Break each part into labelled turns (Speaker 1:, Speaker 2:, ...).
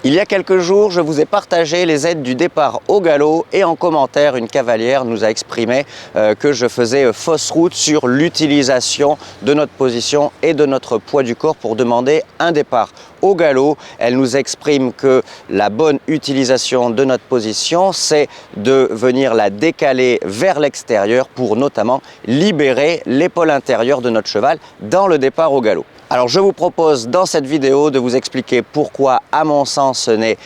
Speaker 1: Il y a quelques jours, je vous ai partagé les aides du départ au galop et en commentaire, une cavalière nous a exprimé que je faisais fausse route sur l'utilisation de notre position et de notre poids du corps pour demander un départ au galop. Elle nous exprime que la bonne utilisation de notre position, c'est de venir la décaler vers l'extérieur pour notamment libérer l'épaule intérieure de notre cheval dans le départ au galop. Alors je vous propose dans cette vidéo de vous expliquer pourquoi à mon sens ce n'est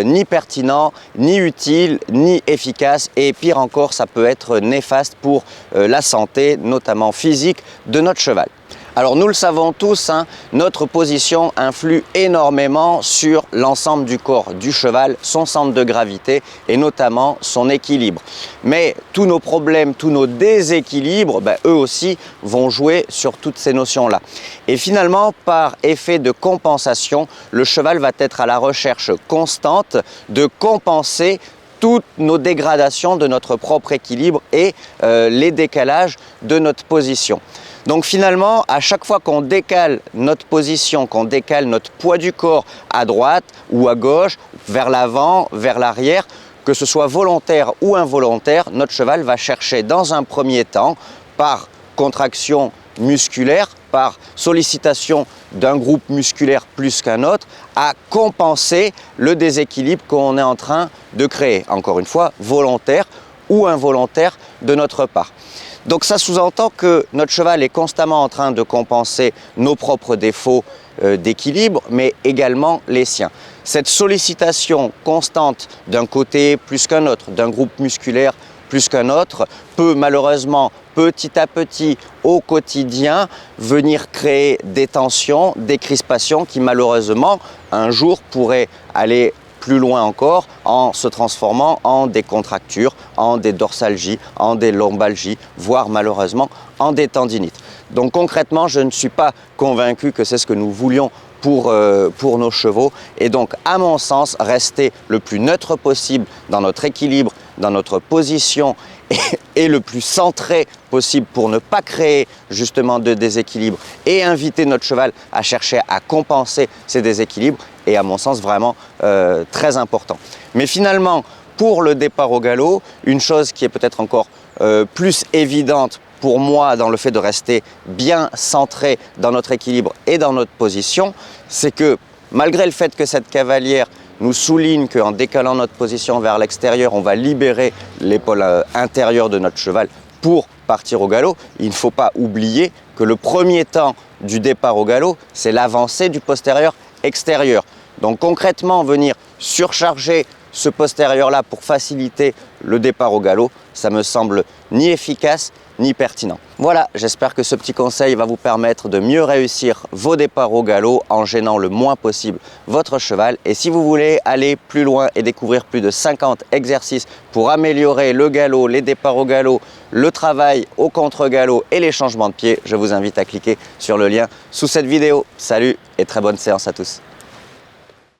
Speaker 1: ni pertinent, ni utile, ni efficace et pire encore ça peut être néfaste pour la santé notamment physique de notre cheval. Alors nous le savons tous, notre position influe énormément sur l'ensemble du corps du cheval, son centre de gravité et notamment son équilibre. Mais tous nos problèmes, tous nos déséquilibres, eux aussi vont jouer sur toutes ces notions-là. Et finalement, par effet de compensation, le cheval va être à la recherche constante de compenser toutes nos dégradations de notre propre équilibre et les décalages de notre position. Donc finalement, à chaque fois qu'on décale notre position, qu'on décale notre poids du corps à droite ou à gauche, vers l'avant, vers l'arrière, que ce soit volontaire ou involontaire, notre cheval va chercher dans un premier temps, par contraction musculaire, par sollicitation d'un groupe musculaire plus qu'un autre, à compenser le déséquilibre qu'on est en train de créer. Encore une fois, volontaire ou involontaire de notre part. Donc ça sous-entend que notre cheval est constamment en train de compenser nos propres défauts d'équilibre, mais également les siens. Cette sollicitation constante d'un côté plus qu'un autre, d'un groupe musculaire plus qu'un autre, peut malheureusement petit à petit au quotidien venir créer des tensions, des crispations qui malheureusement un jour pourraient aller plus loin encore en se transformant en des contractures, en des dorsalgies, en des lombalgies, voire malheureusement en des tendinites. Donc concrètement, je ne suis pas convaincu que c'est ce que nous voulions pour nos chevaux et donc à mon sens, rester le plus neutre possible dans notre équilibre, dans notre position et le plus centré possible pour ne pas créer justement de déséquilibre et inviter notre cheval à chercher à compenser ces déséquilibres est à mon sens vraiment très important. Mais finalement, pour le départ au galop, une chose qui est peut-être encore plus évidente pour moi dans le fait de rester bien centré dans notre équilibre et dans notre position, c'est que malgré le fait que cette cavalière nous souligne qu'en décalant notre position vers l'extérieur, on va libérer l'épaule intérieure de notre cheval pour partir au galop, il ne faut pas oublier que le premier temps du départ au galop, c'est l'avancée du postérieur extérieur. Donc concrètement, venir surcharger ce postérieur-là pour faciliter le départ au galop, ça me semble ni efficace ni pertinent. Voilà, j'espère que ce petit conseil va vous permettre de mieux réussir vos départs au galop en gênant le moins possible votre cheval. Et si vous voulez aller plus loin et découvrir plus de 50 exercices pour améliorer le galop, les départs au galop, le travail au contre-galop et les changements de pied, je vous invite à cliquer sur le lien sous cette vidéo. Salut et très bonne séance à tous.